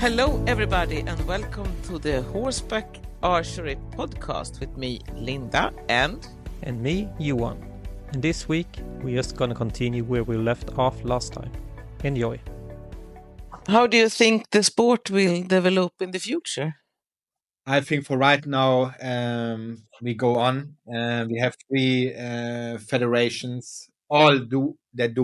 Hello, everybody, and welcome to the Horseback Archery Podcast with me, Linda, and me, Johan. And this week, we're just gonna continue where we left off last time. Enjoy. how do you think the sport will develop in the future? I think for right now, we go on. We have three federations, all do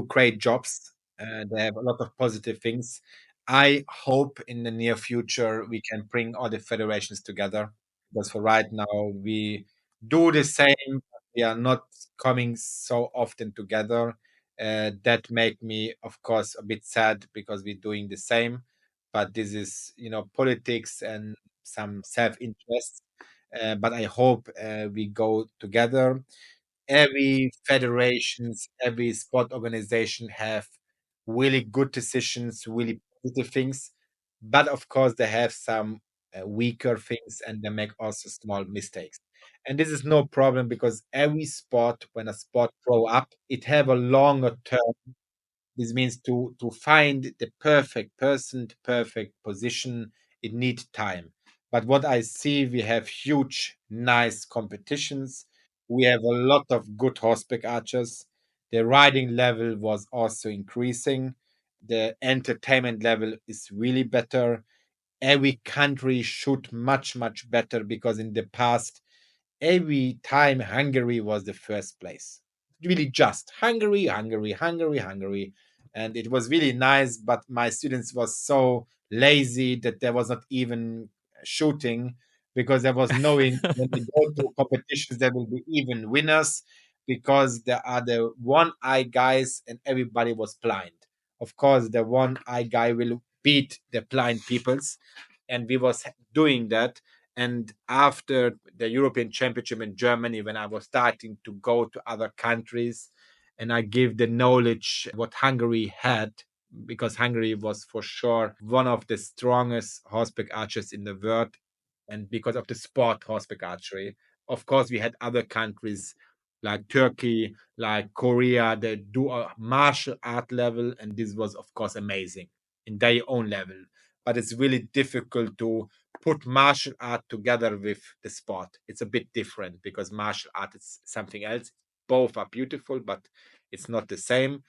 great jobs. They have a lot of positive things. I hope in the near future we can bring all the federations together because for right now we do the same. We are not coming so often together. That make me, of course, a bit sad because we're doing the same. But this is, politics and some self-interest. But I hope we go together. Every federations, every sport organization have really good decisions, really positive things. But of course, they have some weaker things and they make also small mistakes. And this is no problem because every sport, when a sport grow up, it have a longer term. This means to find the perfect person, the perfect position, it needs time. But what I see, we have huge, nice competitions. We have a lot of good horseback archers. The riding level was also increasing. The entertainment level is really better. Every country should much better because in the past every time Hungary was the first place. Really just Hungary, Hungary, Hungary, Hungary. And it was really nice, but my students was so lazy that there was not even shooting because there was knowing when we go to competitions there will be even winners because there are the one eye guys and everybody was blind. Of course, the one eye guy will beat the blind peoples, and we was doing that. And after the European Championship in Germany, when I was starting to go to other countries and I give the knowledge what Hungary had, because Hungary was for sure one of the strongest horseback archers in the world, and because of the sport horseback archery. Of course, we had other countries like Turkey, like Korea, that do a martial art level, and this was, of course, amazing in their own level. But it's really difficult to put martial art together with the sport. It's a bit different because martial art is something else. Both are beautiful, but it's not the same.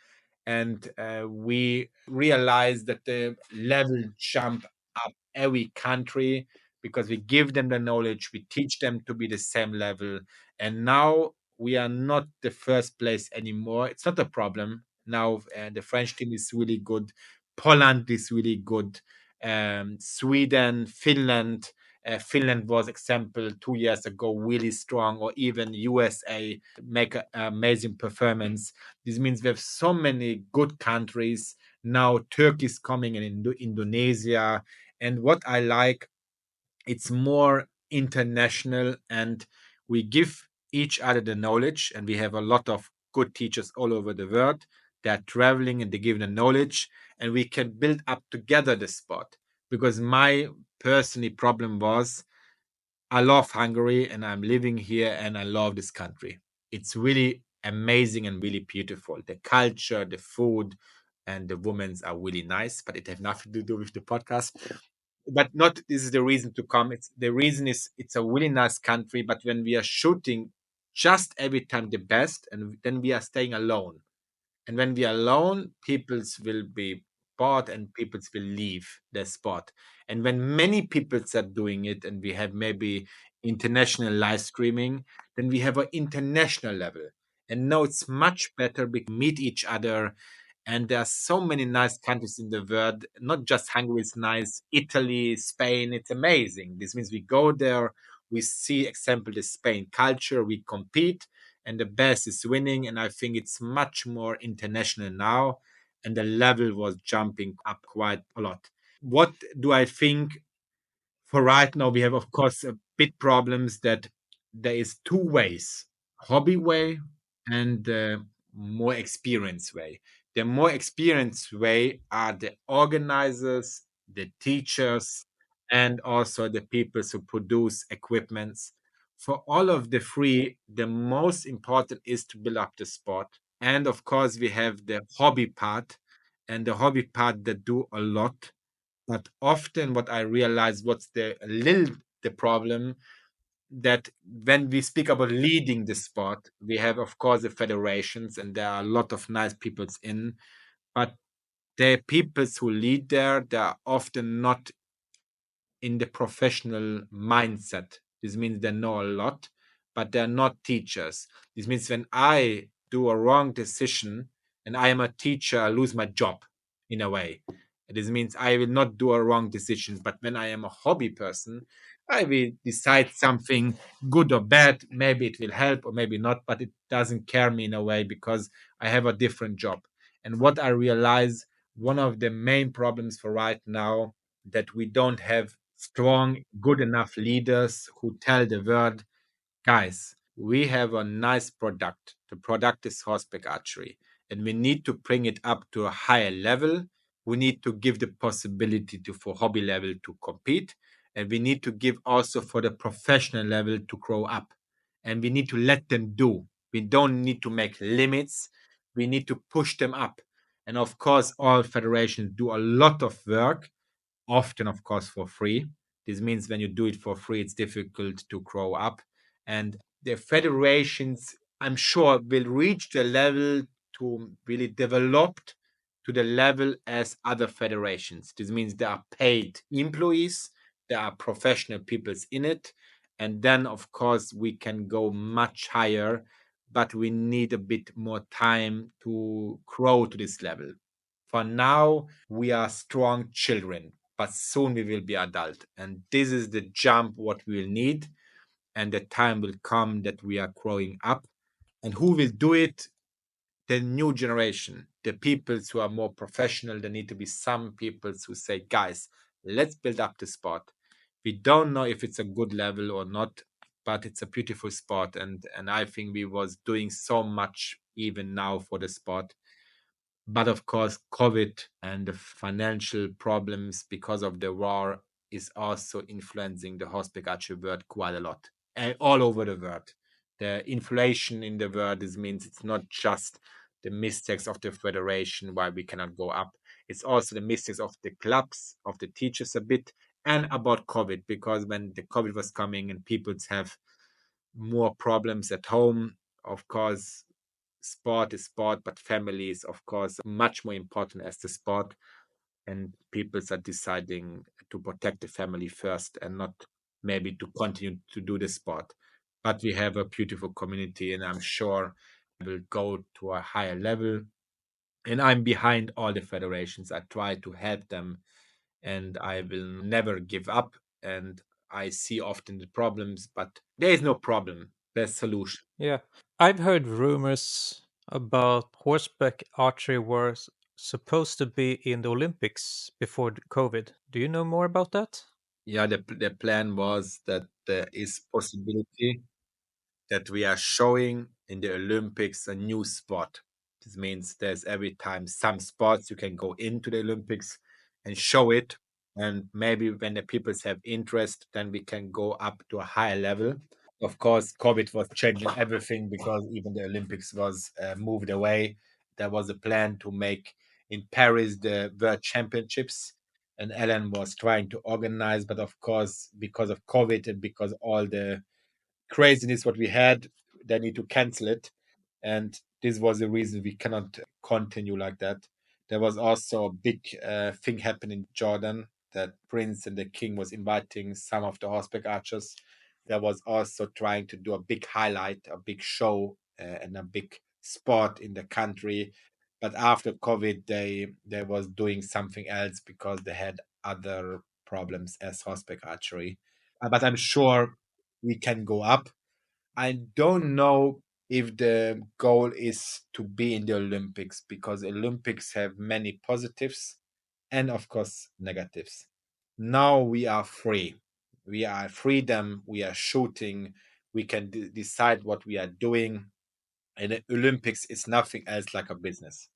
And we realize that the level jump up every country because we give them the knowledge, we teach them to be the same level. And now we are not the first place anymore. It's not a problem. Now the French team is really good. Poland is really good. Sweden, Finland. Finland was example 2 years ago really strong, or even USA make an amazing performance. This means we have so many good countries now. Turkey is coming, and Indonesia. And what I like, it's more international, and we give each other the knowledge, and we have a lot of good teachers all over the world. They're traveling and they give the knowledge, and we can build up together the sport. Because my personally problem was, I love Hungary and I'm living here and I love this country. It's really amazing and really beautiful. The culture, the food, and the women are really nice, but it has nothing to do with the podcast. But not this is the reason to come. It's the reason is it's a really nice country, but when we are shooting just every time the best, and then we are staying alone. And when we are alone, peoples will be bored and peoples will leave the spot. And when many people are doing it and we have maybe international live streaming, then we have an international level. And now it's much better because we meet each other. And there are so many nice countries in the world. Not just Hungary is nice, Italy, Spain, it's amazing. This means we go there, we see, example, the Spain culture, we compete, and the best is winning. And I think it's much more international now, and the level was jumping up quite a lot. What do I think? For right now, we have, of course, a big problems that there is two ways: hobby way and the more experienced way. The more experienced way are the organizers, the teachers, and also the people who produce equipments. For all of the three, the most important is to build up the sport. And of course, we have the hobby part, and the hobby part that do a lot. But often what I realize, what's the problem, that when we speak about leading the sport, we have of course the federations, and there are a lot of nice peoples in, but the peoples who lead there, they are often not in the professional mindset. This means they know a lot, but they're not teachers. This means when I do a wrong decision and I am a teacher, I lose my job in a way. This means I will not do a wrong decision. But when I am a hobby person, I will decide something good or bad. Maybe it will help or maybe not, but it doesn't care me in a way because I have a different job. And what I realize, one of the main problems for right now, that we don't have strong, good enough leaders who tell the world, guys, we have a nice product. The product is horseback archery, and we need to bring it up to a higher level. We need to give the possibility to for hobby level to compete, and we need to give also for the professional level to grow up. And we need to let them do. We don't need to make limits. We need to push them up. And of course, all federations do a lot of work, often, of course, for free. This means when you do it for free, it's difficult to grow up. And the federations, I'm sure, will reach the level to really developed to the level as other federations. This means there are paid employees, there are professional peoples in it, and then of course we can go much higher, but we need a bit more time to grow to this level. For now, we are strong children, but soon we will be adult. And this is the jump what we will need. And the time will come that we are growing up. And who will do it? The new generation, the peoples who are more professional. There need to be some peoples who say, guys, let's build up the sport. We don't know if it's a good level or not, but it's a beautiful sport. And I think we was doing so much even now for the sport. But of course, COVID and the financial problems because of the war is also influencing the hospitality world quite a lot, and all over the world. The inflation in the world, this means it's not just the mistakes of the federation why we cannot go up. It's also the mistakes of the clubs, of the teachers a bit, and about COVID, because when the COVID was coming and people have more problems at home, of course, sport is sport, but family is, of course, much more important as the sport. And people are deciding to protect the family first and not maybe to continue to do the sport. But we have a beautiful community, and I'm sure will go to a higher level. And I'm behind all the federations. I try to help them, and I will never give up. And I see often the problems, but there is no problem. There's solution. Yeah. I've heard rumors about horseback archery was supposed to be in the Olympics before the COVID. Do you know more about that? Yeah, the plan was that there is possibility that we are showing in the Olympics a new sport. This means there's every time some sports you can go into the Olympics and show it, and maybe when the people have interest, then we can go up to a higher level. Of course, COVID was changing everything because even the Olympics was moved away. There was a plan to make in Paris the World Championships, and Ellen was trying to organize, but of course, because of COVID and because all the craziness what we had, they need to cancel it. And this was the reason we cannot continue like that. There was also a big thing happening in Jordan, that Prince and the King was inviting some of the horseback archers. There was also trying to do a big highlight, a big show, and a big sport in the country. But after COVID, they was doing something else because they had other problems as horseback archery. But I'm sure we can go up. I don't know if the goal is to be in the Olympics, because Olympics have many positives and of course negatives. Now we are free. We are freedom. We are shooting. We can decide what we are doing. And the Olympics is nothing else like a business.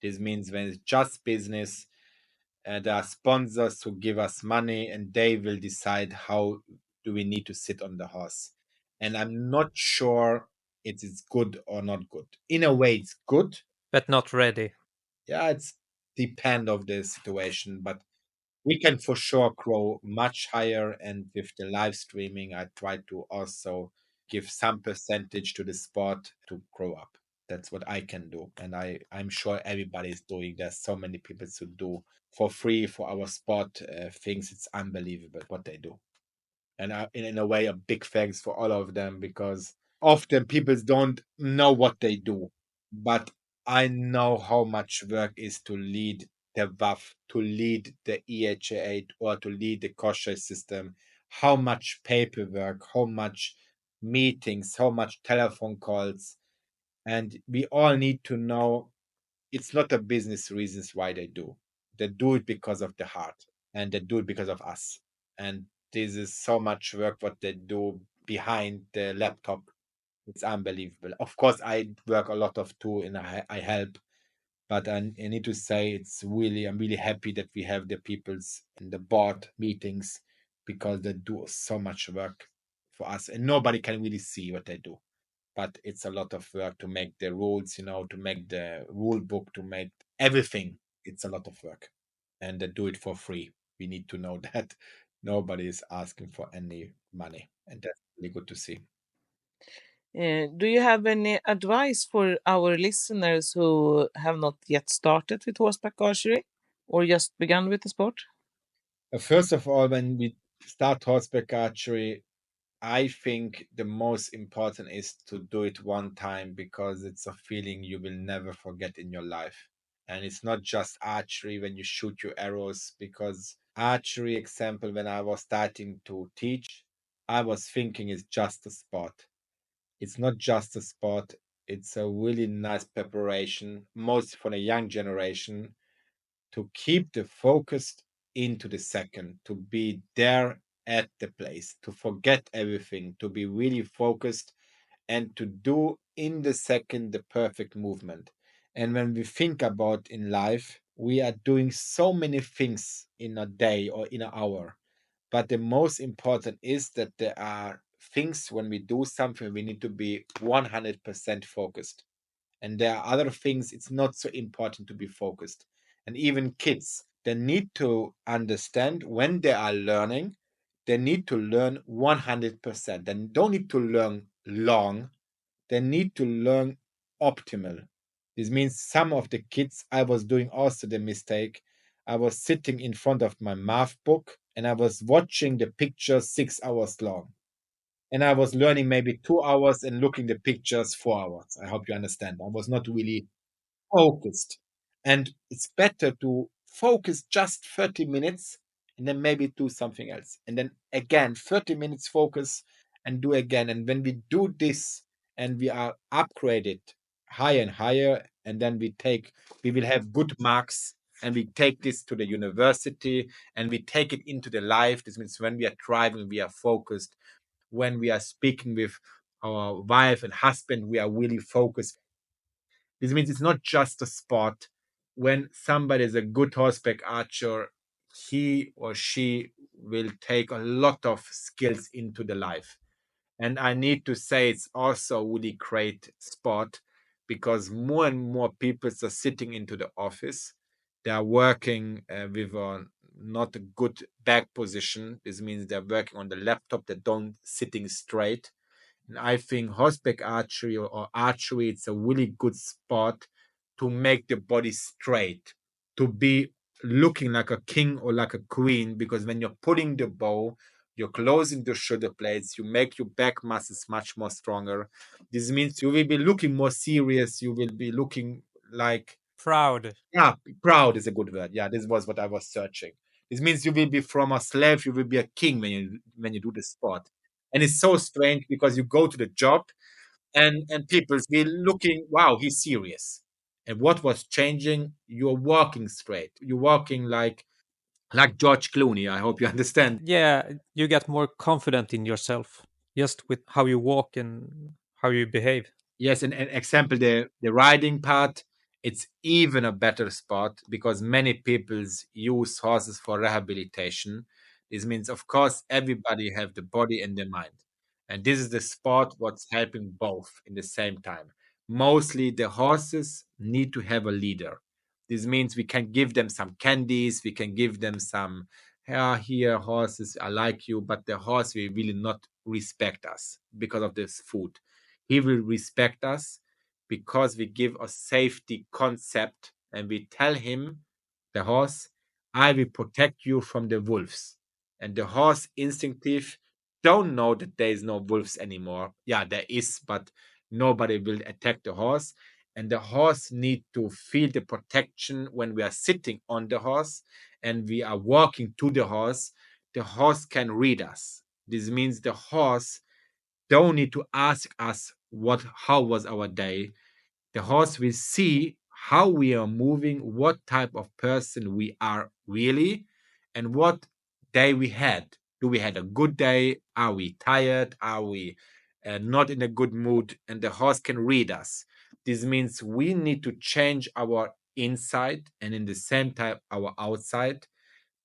This means when it's just business, there are sponsors who give us money, and they will decide how do we need to sit on the horse. And I'm not sure it is good or not good. In a way, it's good. But not ready. Yeah, it's depend of the situation, but we can for sure grow much higher. And with the live streaming, I try to also give some percentage to the sport to grow up. That's what I can do. And I'm sure everybody's doing. There's so many people to do for free for our sport things. It's unbelievable what they do. And in a way, a big thanks for all of them, because often people don't know what they do. But I know how much work is to lead the WAF, to lead the EHA, or to lead the kosher system. How much paperwork, how much meetings, how much telephone calls. And we all need to know it's not a business reasons why they do. They do it because of the heart, and they do it because of us. And this is so much work what they do behind the laptop. It's unbelievable. Of course, I work a lot of too, and I help. But I need to say I'm really happy that we have the peoples in the board meetings, because they do so much work for us, and nobody can really see what they do. But it's a lot of work to make the rules, to make the rule book, to make everything. It's a lot of work, and they do it for free. We need to know that nobody is asking for any money, and that's really good to see. Do you have any advice for our listeners who have not yet started with horseback archery or just begun with the sport? First of all, when we start horseback archery, I think the most important is to do it one time, because it's a feeling you will never forget in your life. And it's not just archery when you shoot your arrows, because archery, example, when I was starting to teach, I was thinking it's just a sport. It's not just a sport, it's a really nice preparation, most for the young generation, to keep the focus into the second, to be there at the place, to forget everything, to be really focused, and to do in the second the perfect movement. And when we think about in life, we are doing so many things in a day or in an hour. But the most important is that there are things when we do something, we need to be 100% focused. And there are other things it's not so important to be focused. And even kids, they need to understand when they are learning, they need to learn 100%. They don't need to learn long, they need to learn optimal. This means some of the kids, I was doing also the mistake. I was sitting in front of my math book and I was watching the pictures 6 hours long, and I was learning maybe 2 hours and looking the pictures 4 hours. I hope you understand. I was not really focused. And it's better to focus just 30 minutes and then maybe do something else. And then again, 30 minutes focus and do again. And when we do this and we are upgraded higher and higher, and then we will have good marks, and we take this to the university and we take it into the life. This means when we are driving, we are focused. When we are speaking with our wife and husband, we are really focused. This means it's not just a sport. When somebody is a good horseback archer, he or she will take a lot of skills into the life. And I need to say it's also a really great sport, because more and more people are sitting into the office. They are working with a not a good back position. This means they're working on the laptop. They don't sitting straight. And I think horseback archery or archery, it's a really good sport to make the body straight, to be looking like a king or like a queen, because when you're pulling the bow, you're closing the shoulder blades, you make your back muscles much more stronger. This means you will be looking more serious, you will be looking like, Proud. yeah, proud is a good word. Yeah, this was what I was searching. This means you will be from a slave, you will be a king when you do the sport. And it's so strange, because you go to the job and people will looking, wow, he's serious. And what was changing? You're walking straight. You're walking like George Clooney. I hope you understand. Yeah, you get more confident in yourself just with how you walk and how you behave. Yes, and example, the riding part, it's even a better spot, because many people use horses for rehabilitation. This means, of course, everybody have the body and the mind, and this is the sport what's helping both in the same time. Mostly, the horses need to have a leader. This means we can give them some candies, we can give them some, yeah, here, horses, I like you, but the horse will really not respect us because of this food. He will respect us because we give a safety concept and we tell him, the horse, I will protect you from the wolves. And the horse instinctive don't know that there is no wolves anymore. Yeah, there is, but nobody will attack the horse. And the horse need to feel the protection when we are sitting on the horse and we are walking to the horse. The horse can read us. This means the horse don't need to ask us what how was our day. The horse will see how we are moving, what type of person we are really, and what day we had. Do we had a good day? Are we tired? Are we not in a good mood? And the horse can read us. This means we need to change our inside and in the same time our outside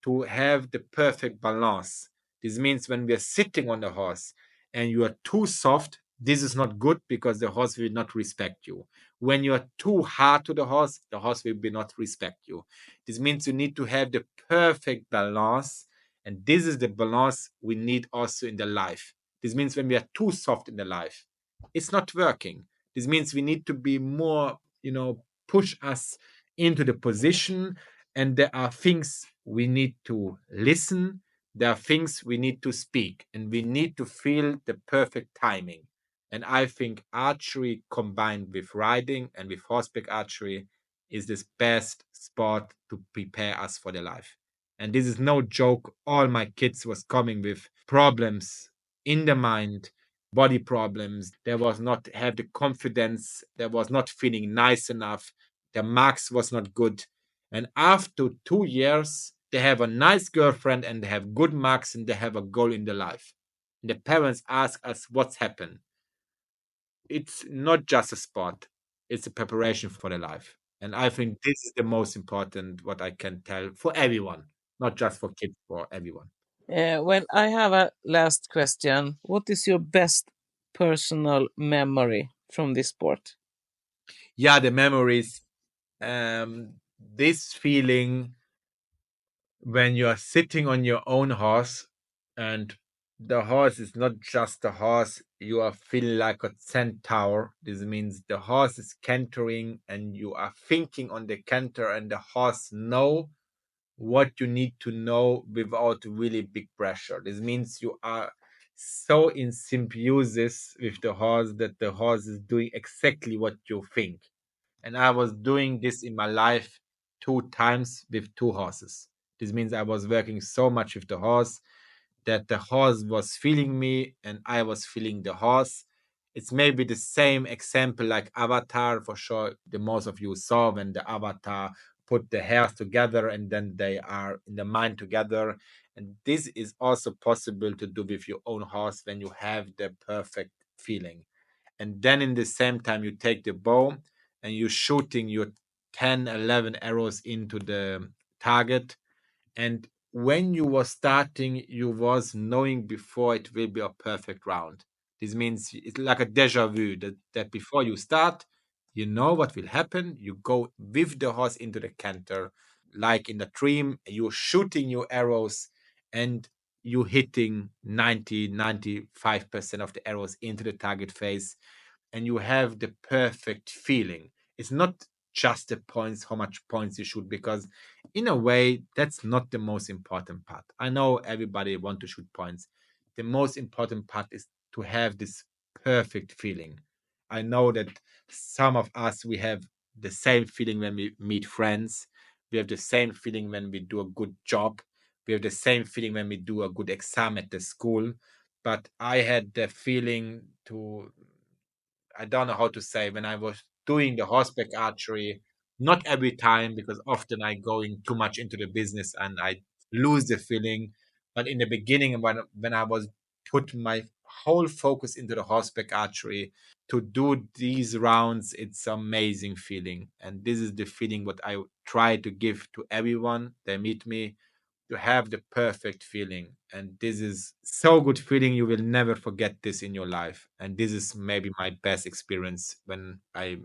to have the perfect balance. This means when we are sitting on the horse and you are too soft, this is not good because the horse will not respect you. When you are too hard to the horse will be not respect you. This means you need to have the perfect balance, and this is the balance we need also in the life. This means when we are too soft in the life, it's not working. This means we need to be more, push us into the position, and there are things we need to listen, there are things we need to speak, and we need to feel the perfect timing. And I think archery combined with riding and with horseback archery is this best sport to prepare us for the life. And this is no joke. All my kids was coming with problems in the mind, body problems. They was not have the confidence. They was not feeling nice enough. The marks was not good. And after 2 years, they have a nice girlfriend and they have good marks and they have a goal in their life. And the parents ask us what's happened. It's not just a sport, it's a preparation for the life. And I think this is the most important what I can tell for everyone, not just for kids, for everyone. Well, I have a last question. What is your best personal memory from this sport? Yeah, the memories, this feeling when you are sitting on your own horse and the horse is not just a horse, you are feeling like a centaur. This means the horse is cantering and you are thinking on the canter and the horse know what you need to know without really big pressure. This means you are so in symbiosis with the horse that the horse is doing exactly what you think. And I was doing this in my life 2 times with 2 horses. This means I was working so much with the horse that the horse was feeling me and I was feeling the horse. It's maybe the same example like Avatar, for sure. The most of you saw when the Avatar put the hairs together and then they are in the mind together. And this is also possible to do with your own horse when you have the perfect feeling. And then in the same time, you take the bow and you're shooting your 10, 11 arrows into the target. And when you were starting, you was knowing before it will be a perfect round. This means it's like a deja vu that before you start, you know what will happen. You go with the horse into the canter, like in the dream, you're shooting your arrows and you hitting 95% of the arrows into the target face and you have the perfect feeling. It's not just the points, how much points you shoot, because in a way, that's not the most important part. I know everybody want to shoot points. The most important part is to have this perfect feeling. I know that some of us we have the same feeling when we meet friends. We have the same feeling when we do a good job. We have the same feeling when we do a good exam at the school. But I had the feeling to I don't know how to say when I was doing the horseback archery, not every time because often I going too much into the business and I lose the feeling. But in the beginning, when I was put my whole focus into the horseback archery to do these rounds, it's amazing feeling, and this is the feeling what I try to give to everyone they meet me to have the perfect feeling. And this is so good feeling you will never forget this in your life. And this is maybe my best experience when I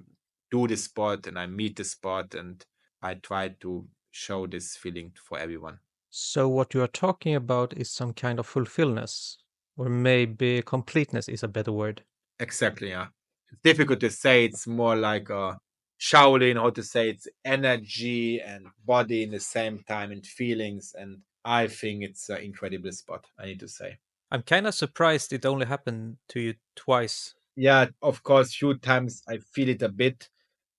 do the sport and I meet the sport. And I try to show this feeling for everyone. So, what you are talking about is some kind of fulfillness, or maybe completeness is a better word. Exactly, yeah. It's difficult to say. It's more like a Shaolin, how to say it's energy and body in the same time and feelings. And I think it's an incredible spot, I need to say. I'm kind of surprised it only happened to you twice. Yeah, of course, few times I feel it a bit,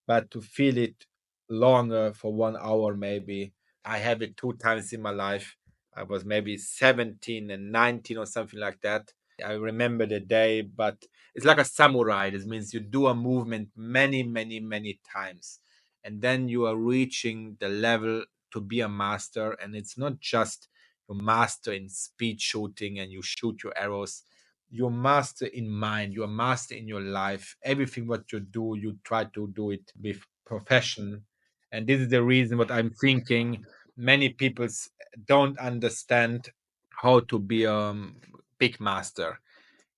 but to feel it longer for 1 hour, maybe. I have it two times in my life. I was maybe 17 and 19 or something like that. I remember the day, but it's like a samurai. This means you do a movement many, many, many times. And then you are reaching the level to be a master. And it's not just you master in speed shooting and you shoot your arrows. You're master in mind, you're master in your life. Everything what you do, you try to do it with profession. And this is the reason what I'm thinking. Many people don't understand how to be a big master.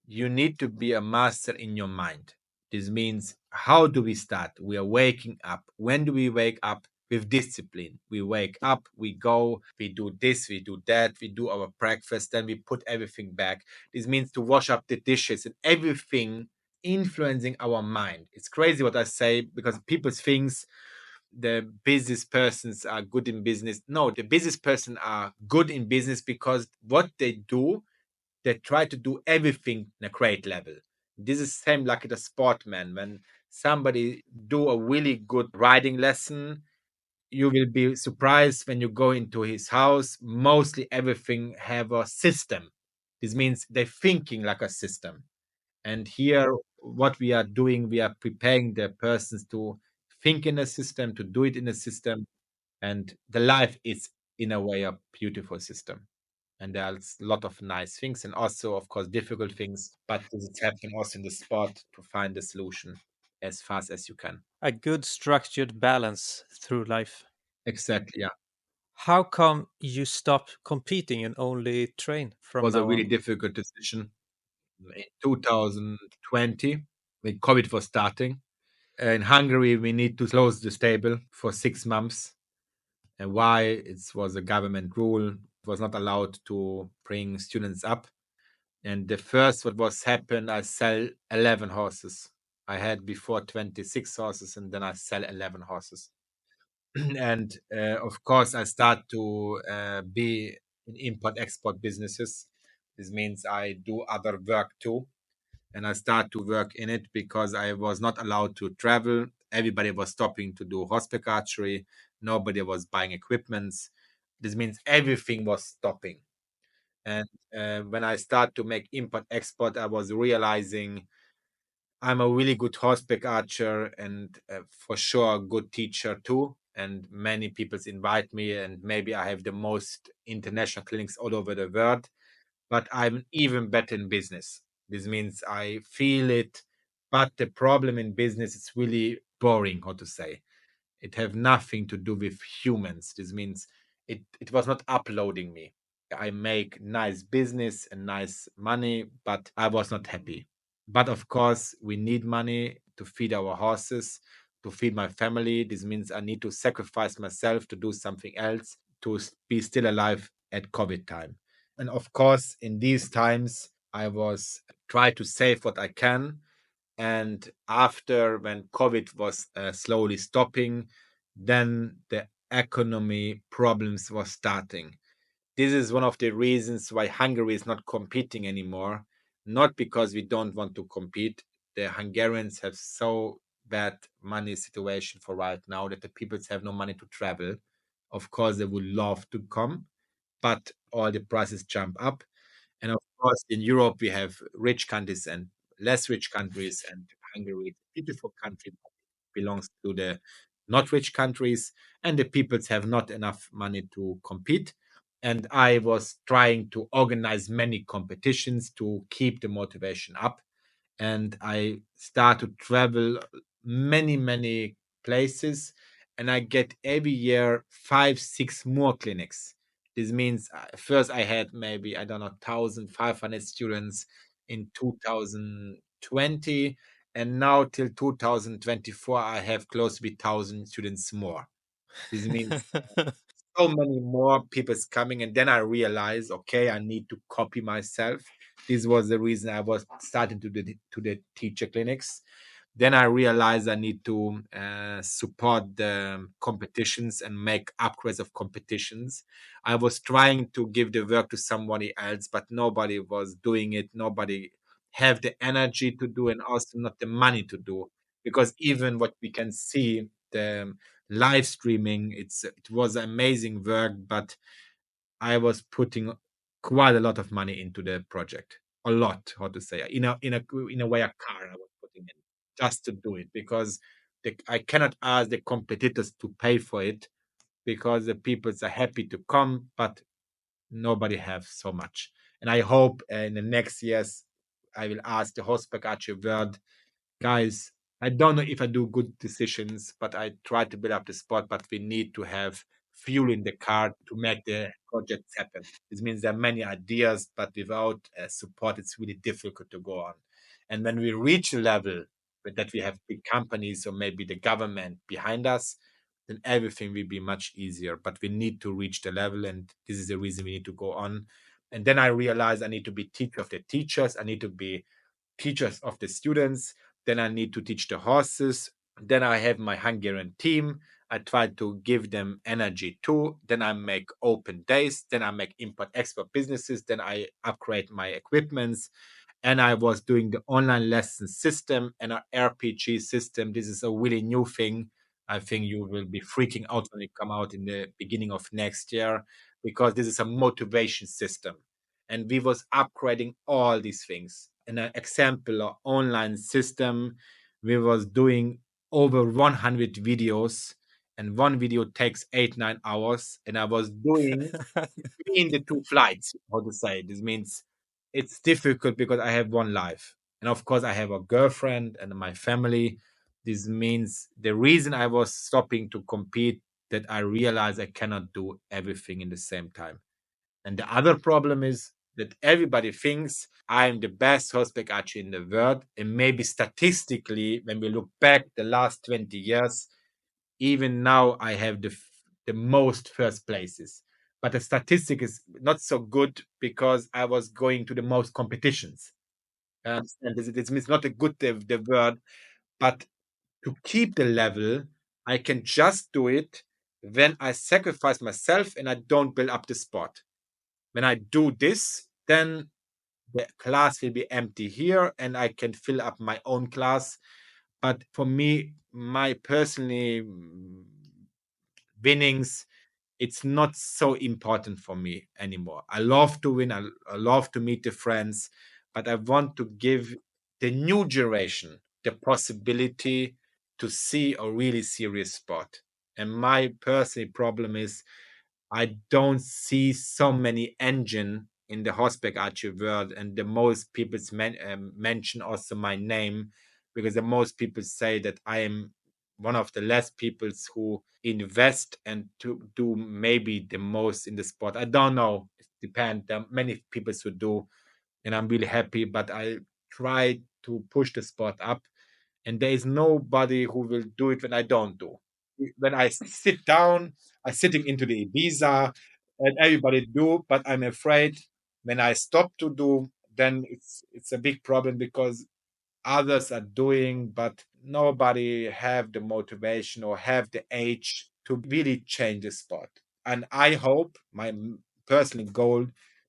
You need to be a master in your mind. This means, how do we start? We are waking up. When do we wake up? With discipline. We wake up, we go, we do this, we do that, we do our breakfast, then we put everything back. This means to wash up the dishes and everything influencing our mind. It's crazy what I say because people think the business persons are good in business. No, the business person are good in business because what they do, they try to do everything in a great level. This is same like the sportman. When somebody do a really good riding lesson, you will be surprised when you go into his house. Mostly everything have a system. This means they're thinking like a system. And here, what we are doing, we are preparing the persons to think in a system, to do it in a system, and the life is in a way a beautiful system. And there's a lot of nice things and also of course difficult things, but this is happening also in the spot to find the solution as fast as you can. A good structured balance through life. Exactly, yeah. How come you stopped competing and only train It from was a now really on? difficult decision in 2020 when COVID was starting. In Hungary, we need to close the stable for 6 months. And why? It was a government rule. It was not allowed to bring students up. And the first what was happened, I sell 11 horses. I had before 26 horses, and then I sell 11 horses. And of course, I start to be in import export businesses. This means I do other work too, and I start to work in it because I was not allowed to travel. Everybody was stopping to do horseback archery. Nobody was buying equipments. This means everything was stopping. And when I start to make import export, I was realizing I'm a really good horseback archer and for sure a good teacher too. And many people invite me, and maybe I have the most international clinics all over the world. But I'm even better in business. This means I feel it. But the problem in business is really boring, how to say. It have nothing to do with humans. This means it was not uploading me. I make nice business and nice money, but I was not happy. But of course, we need money to feed our horses, to feed my family. This means I need to sacrifice myself to do something else to be still alive at COVID time. And of course, in these times, I was try to save what I can. And after when COVID was slowly stopping, then the economy problems was starting. This is one of the reasons why Hungary is not competing anymore. Not because we don't want to compete. The Hungarians have so bad money situation for right now that the people have no money to travel. Of course, they would love to come, but all the prices jump up. And of course, in Europe, we have rich countries and less rich countries, and Hungary is a beautiful country, but belongs to the not rich countries, and the peoples have not enough money to compete. And I was trying to organize many competitions to keep the motivation up, and I start to travel many, many places, and I get every year 5, 6 more clinics. This means first I had maybe, I don't know, 1,500 students in 2020, and now till 2024 I have close to be 1,000 students more. This means so many more people's coming, and then I realized, okay, I need to copy myself. This was the reason I was starting to the teacher clinics. Then I realized I need to support the competitions and make upgrades of competitions. I was trying to give the work to somebody else, but nobody was doing it. Nobody have the energy to do, and also not the money to do. Because even what we can see, the live streaming, it was amazing work, but I was putting quite a lot of money into the project. A lot, how to say, in a way, a car I was putting in just to do it, because I cannot ask the competitors to pay for it, because the people are happy to come, but nobody have so much. And I hope in the next years I will ask the Horseback Archery World guys, I don't know if I do good decisions, but I try to build up the sport. But we need to have fuel in the car to make the projects happen. This means there are many ideas, but without support, it's really difficult to go on. And when we reach a level that we have big companies or maybe the government behind us, then everything will be much easier. But we need to reach the level, and this is the reason we need to go on. And then I realized I need to be teacher of the teachers. I need to be teachers of the students. Then I need to teach the horses. Then I have my Hungarian team. I try to give them energy too. Then I make open days. Then I make import export businesses. Then I upgrade my equipments. And I was doing the online lesson system and an RPG system. This is a really new thing. I think you will be freaking out when it come out in the beginning of next year, because this is a motivation system. And we was upgrading all these things. An example of online system, we was doing over 100 videos, and one video takes 8 9 hours, and I was doing between the two flights, how to say. This means it's difficult because I have one life. And of course, I have a girlfriend and my family. This means the reason I was stopping to compete, that I realized I cannot do everything in the same time. And the other problem is that everybody thinks I'm the best horseback archer in the world. And maybe statistically, when we look back the last 20 years, even now I have the most first places. But the statistic is not so good because I was going to the most competitions. And this means not a good the word, but to keep the level, I can just do it when I sacrifice myself and I don't build up the sport. When I do this, then the class will be empty here and I can fill up my own class. But for me, my personally winnings, it's not so important for me anymore. I love to win. I love to meet the friends, but I want to give the new generation the possibility to see a really serious sport. And my personal problem is I don't see so many engine in the horseback archery world, and the most people mention also my name, because the most people say that I am one of the less peoples who invest and to do maybe the most in the sport. I don't know. It depends. There are many people who do, and I'm really happy. But I try to push the sport up, and there is nobody who will do it when I don't do. When I sit down, I sitting into the Ibiza, and everybody do, but I'm afraid when I stop to do, then it's a big problem, because others are doing, but nobody have the motivation or have the age to really change the sport. And I hope my personal goal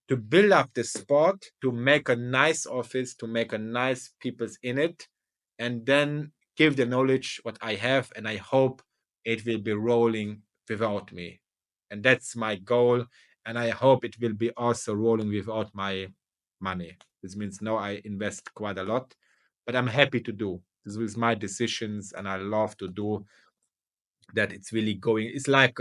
to build up the sport, to make a nice office, to make a nice people's in it, and then give the knowledge what I have, and I hope it will be rolling without me. And that's my goal. And I hope it will be also rolling without my money. This means now I invest quite a lot, but I'm happy to do. This was my decisions, and I love to do that. It's really going. It's like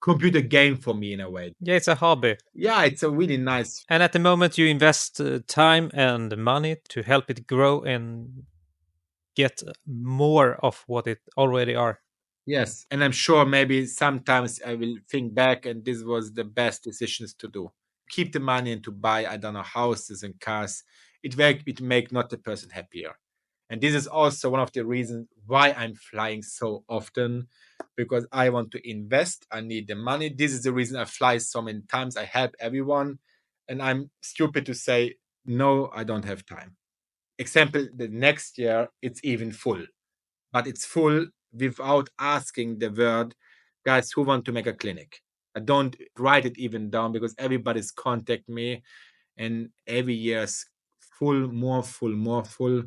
computer game for me in a way. Yeah, it's a hobby. Yeah, it's a really nice. And at the moment, you invest time and money to help it grow and get more of what it already are. Yes, and I'm sure maybe sometimes I will think back, and this was the best decisions to do. Keep the money and to buy, I don't know, houses and cars. It make not the person happier. And this is also one of the reasons why I'm flying so often, because I want to invest. I need the money. This is the reason I fly so many times. I help everyone. And I'm stupid to say, no, I don't have time. Example, the next year, it's even full, but it's full without asking the word, guys, who want to make a clinic? I don't write it even down because everybody's contact me, and every year's full, more full, more full.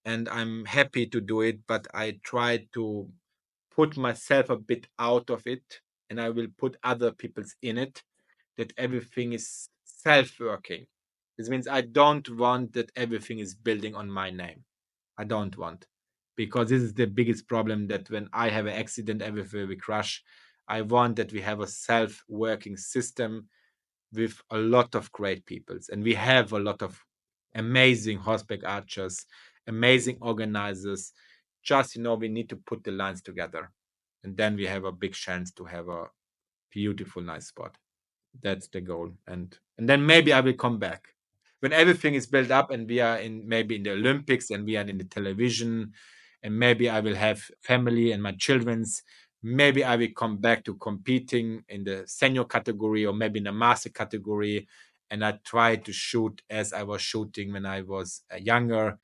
And I'm happy to do it, but I try to put myself a bit out of it, and I will put other people's in it, that everything is self-working. This means I don't want that everything is building on my name. I don't want, because this is the biggest problem, that when I have an accident, everywhere we crash. I want that we have a self-working system with a lot of great peoples, and we have a lot of amazing horseback archers, amazing organizers. Just, we need to put the lines together, and then we have a big chance to have a beautiful, nice spot. That's the goal. And then maybe I will come back when everything is built up, and we are in, maybe in the Olympics, and we are in the television, and maybe I will have family and my children's. Maybe I will come back to competing in the senior category, or maybe in the master category, and I try to shoot as I was shooting when I was younger,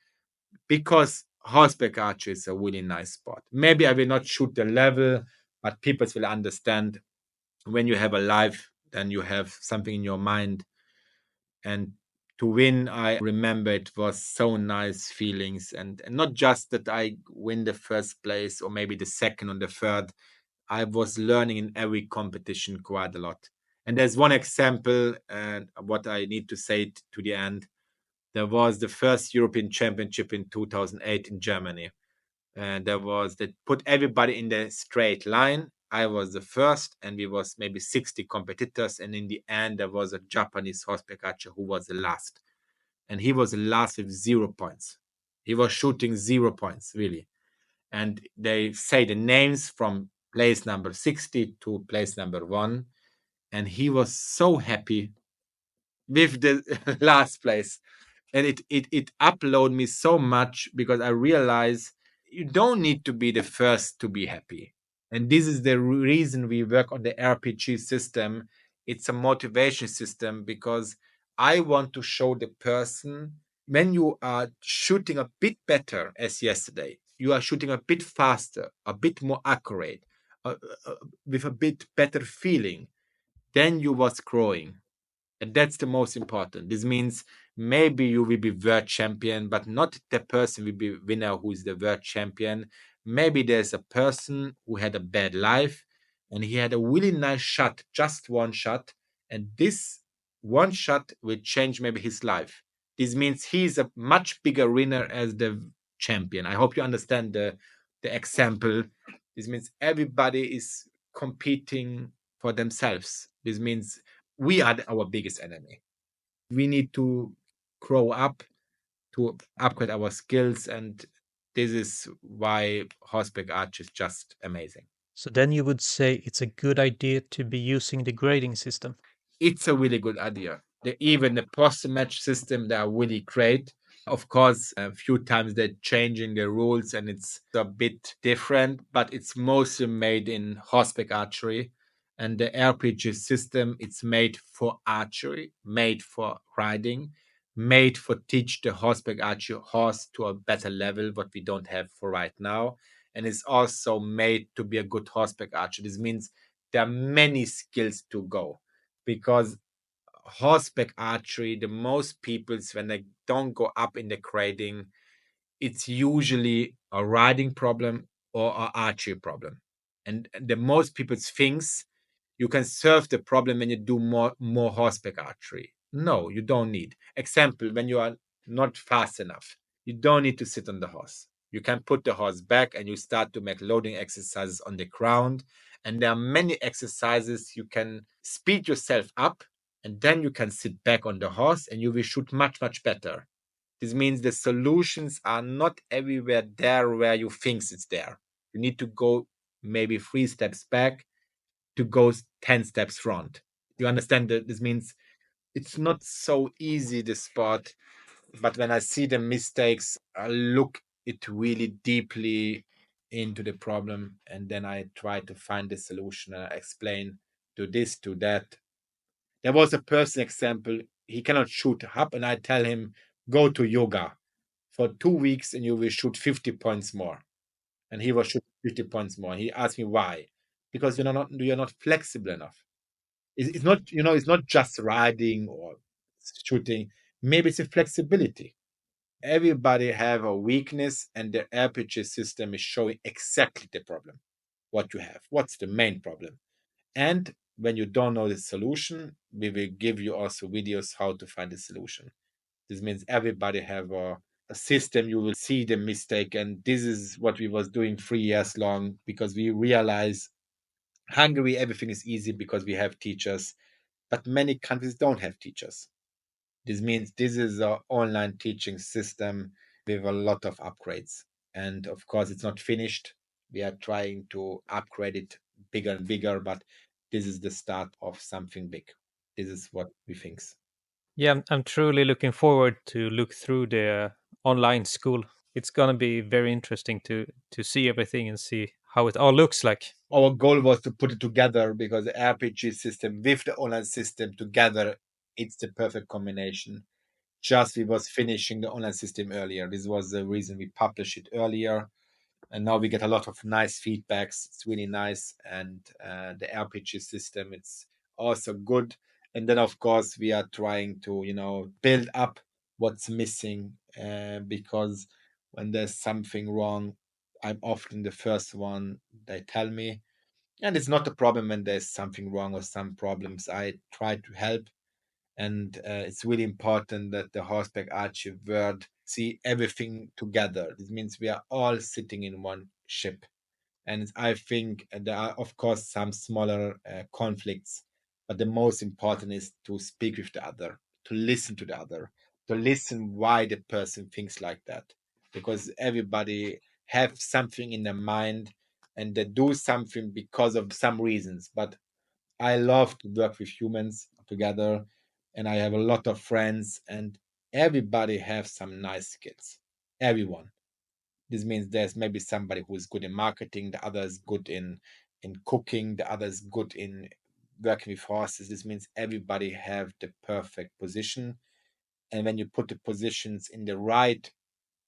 because horseback archery is a really nice sport. Maybe I will not shoot the level, but people will understand, when you have a life, then you have something in your mind. And to win, I remember it was so nice feelings, and not just that I win the first place or maybe the second or the third. I was learning in every competition quite a lot. And there's one example, and what I need to say to the end. There was the first European Championship in 2008 in Germany, and there was that put everybody in the straight line. I was the first, and we was maybe 60 competitors, and in the end there was a Japanese horseback archer who was the last, and he was the last with 0 points. He was shooting 0 points, really. And they say the names from place number 60 to place number 1, and he was so happy with the last place. And it uploaded me so much, because I realized you don't need to be the first to be happy. And this is the reason we work on the RPG system. It's a motivation system, because I want to show the person, when you are shooting a bit better as yesterday, you are shooting a bit faster, a bit more accurate, uh, uh, with a bit better feeling, then you was growing. And that's the most important. This means maybe you will be world champion, but not the person will be winner who is the world champion. Maybe there's a person who had a bad life, and he had a really nice shot, just one shot. And this one shot will change maybe his life. This means he's a much bigger winner as the champion. I hope you understand the example. This means everybody is competing for themselves. This means we are our biggest enemy. We need to grow up to upgrade our skills, and this is why horseback arch is just amazing. So then you would say it's a good idea to be using the grading system. It's a really good idea. Even the post-match system, they are really great. Of course, a few times they're changing the rules, and it's a bit different, but it's mostly made in horseback archery. And the RPG system, it's made for archery, made for riding, made for teach the horseback archery horse to a better level, what we don't have for right now. And it's also made to be a good horseback archer. This means there are many skills to go, because horseback archery, the most people's, when they don't go up in the grading, it's usually a riding problem or a archery problem. And the most people thinks you can solve the problem when you do more horseback archery. No, you don't need. Example, when you are not fast enough, you don't need to sit on the horse. You can put the horse back, and you start to make loading exercises on the ground. And there are many exercises you can speed yourself up, and then you can sit back on the horse, and you will shoot much, much better. This means the solutions are not everywhere there where you think it's there. You need to go maybe 3 steps back to go 10 steps front. You understand that this means it's not so easy, the sport. But when I see the mistakes, I look it really deeply into the problem, and then I try to find the solution. And I explain to this, to that. There was a person example, he cannot shoot up, and I tell him, go to yoga for 2 weeks and you will shoot 50 points more. And he was shooting 50 points more. He asked me why. Because you're not flexible enough. It's not, it's not just riding or shooting. Maybe it's a flexibility. Everybody have a weakness, and the RPG system is showing exactly the problem, what you have, what's the main problem. And when you don't know the solution, we will give you also videos how to find the solution. This means everybody have a system. You will see the mistake, and this is what we was doing 3 years long, because we realize Hungary everything is easy because we have teachers, but many countries don't have teachers. This means this is an online teaching system with a lot of upgrades. And of course, it's not finished. We are trying to upgrade it bigger and bigger, but this is the start of something big. This is what we think. Yeah, I'm truly looking forward to look through the online school. It's gonna be very interesting to see everything and see how it all looks like. Our goal was to put it together because the RPG system with the online system together, it's the perfect combination. Just we was finishing the online system earlier. This was the reason we published it earlier, and now we get a lot of nice feedbacks. It's really nice, and the RPG system, it's also good. And then of course we are trying to build up what's missing, because when there's something wrong, I'm often the first one they tell me. And it's not a problem when there's something wrong or some problems. I try to help, and it's really important that the horseback archery world see everything together. This means we are all sitting in one ship, and I think there are of course some smaller conflicts, but the most important is to speak with the other, to listen to the other, to listen why the person thinks like that, because everybody have something in their mind, and they do something because of some reasons. But I love to work with humans together, and I have a lot of friends, and everybody have some nice skills. Everyone. This means there's maybe somebody who is good in marketing, the other is good in cooking, the other is good in working with horses. This means everybody have the perfect position, and when you put the positions in the right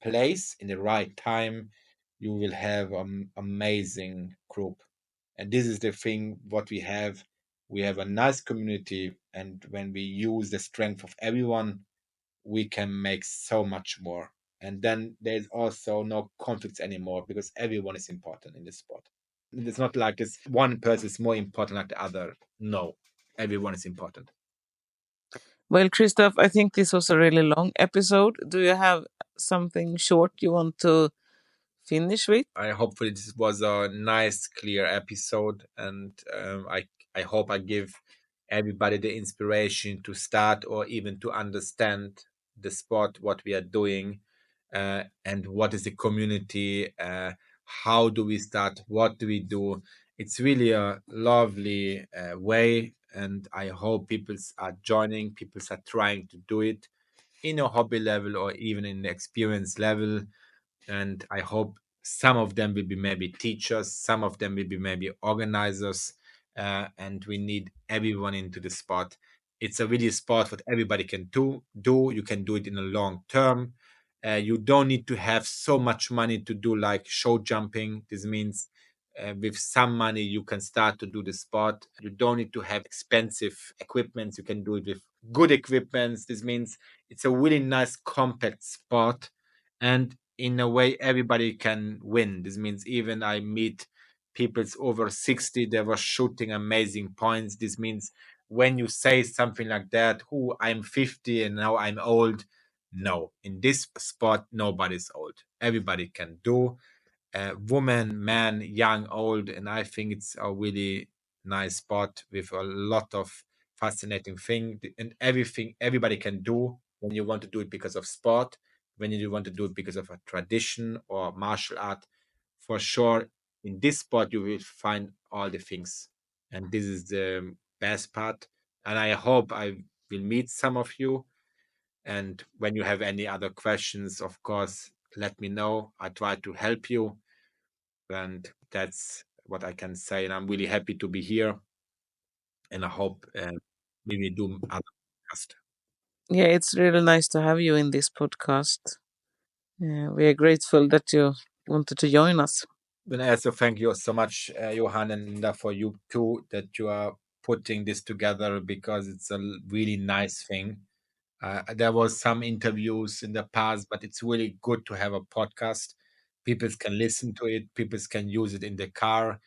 place in the right time, you will have an amazing group. And this is the thing what we have. We have a nice community, and when we use the strength of everyone, we can make so much more. And then there's also no conflicts anymore because everyone is important in this sport. It's not like this one person is more important like the other. No, everyone is important. Well, Christoph, I think this was a really long episode. Do you have something short you want to finish with? I hopefully this was a nice, clear episode, and I hope I give everybody the inspiration to start or even to understand the sport, what we are doing, and what is the community. How do we start? What do we do? It's really a lovely way, and I hope people are joining. People are trying to do it in a hobby level or even in the experience level. And I hope some of them will be maybe teachers, some of them will be maybe organizers, and we need everyone into the sport. It's a really sport what everybody can do. You can do it in a long term. You don't need to have so much money to do like show jumping. This means with some money you can start to do the sport. You don't need to have expensive equipment. You can do it with good equipment. This means it's a really nice compact sport, and in a way everybody can win. This means even I meet people's over 60, they were shooting amazing points. This means when you say something like that, who I'm 50 and now I'm old. No, in this sport nobody's old, everybody can do, woman, man, young, old, and I think it's a really nice sport with a lot of fascinating thing, and everything everybody can do when you want to do it because of sport, when you want to do it because of a tradition or martial art. For sure, in this sport you will find all the things, and this is the best part. And I hope I will meet some of you. And when you have any other questions, of course, let me know. I try to help you, and that's what I can say. And I'm really happy to be here, and I hope we will do other podcast. Yeah, it's really nice to have you in this podcast. We are grateful that you wanted to join us. And also thank you so much, Johan and Linda, for you too, that you are putting this together, because it's a really nice thing. There was some interviews in the past, but it's really good to have a podcast. People can listen to it. People can use it in the car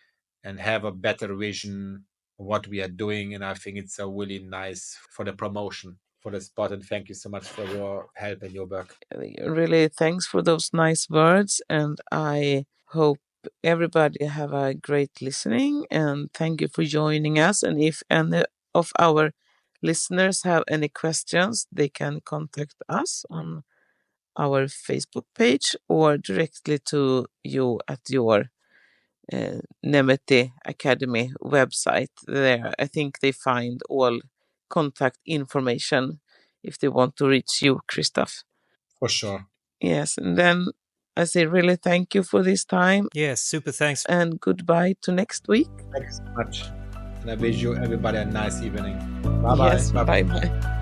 and have a better vision of what we are doing. And I think it's a really nice for the promotion for the spot. And thank you so much for your help and your work. Really, thanks for those nice words, and I hope everybody have a great listening. And thank you for joining us. And if any of our listeners have any questions, they can contact us on our Facebook page or directly to you at your Némethy Academy website. There, I think they find all contact information if they want to reach you, Christoph. For sure. Yes, and then I say really thank you for this time Yes, super thanks. and goodbye to next week. Thank you so much. And I wish you everybody a nice evening. Bye bye. Yes, bye bye.